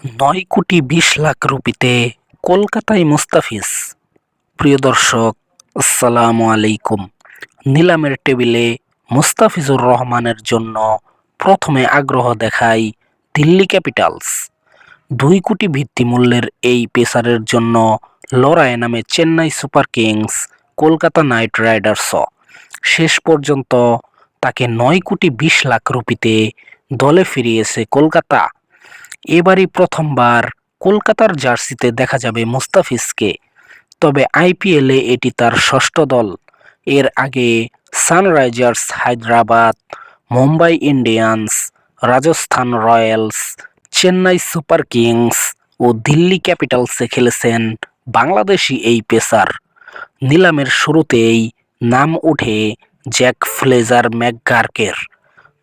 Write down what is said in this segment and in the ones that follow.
9,20,00,000 রুপিতে কলকাতায় মুস্তাফিজ। প্রিয় দর্শক, আসসালামু আলাইকুম। নিলামের টেবিলে মুস্তাফিজুর রহমানের জন্য প্রথমে আগ্রহ দেখায় দিল্লি ক্যাপিটালস। 2 কোটি ভিত্তিমূল্যের এই পেসারের জন্য লড়াইয়ে নামে Chennai Super Kings, Kolkata Knight রাইডার্সও। শেষ পর্যন্ত তাকে 9,20,00,000 রুপিতে দলে ফিরিয়েছে কলকাতা। এবারই প্রথমবার কলকাতার জার্সিতে দেখা যাবে মুস্তাফিজকে। তবে আইপিএলে এটি তার ষষ্ঠ দল। এর আগে Sunrisers Hyderabad, Mumbai Indians, Rajasthan Royals, Chennai Super Kings ও দিল্লি ক্যাপিটালসে খেলেছেন বাংলাদেশি এই পেসার। নিলামের শুরুতেই নাম ওঠে জ্যাক ফ্লেজার ম্যাকগার্কের,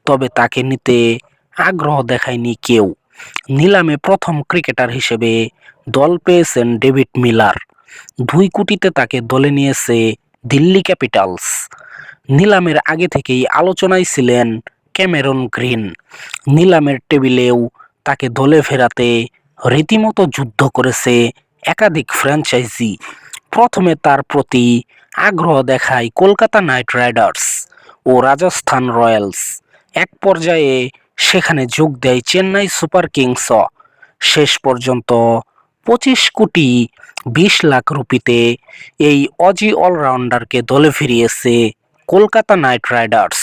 তবে তাকে নিতে আগ্রহ দেখায়নি কেউ। নিলামে প্রথম ক্রিকেটার হিসেবে দল পেয়েছেন ডেভিড মিলার। 2 কোটিতে তাকে দলে নিয়েছে দিল্লি ক্যাপিটালস। নিলামের আগে থেকেই আলোচনায় ছিলেন ক্যামেরন গ্রিন। নিলামের টেবিলেও তাকে দলে ফেরাতে রীতিমতো যুদ্ধ করেছে একাধিক ফ্র্যাঞ্চাইজি। প্রথমে তার প্রতি আগ্রহ দেখায় কলকাতা নাইট রাইডার্স ও রাজস্থান রয়্যালস। এক পর্যায়ে সেখানে যোগ দেয় চেন্নাই সুপার কিংসও। শেষ পর্যন্ত 25,20,00,000 রুপিতে এই অজি অলরাউন্ডারকে দলে ফিরিয়েছে কলকাতা নাইট রাইডার্স।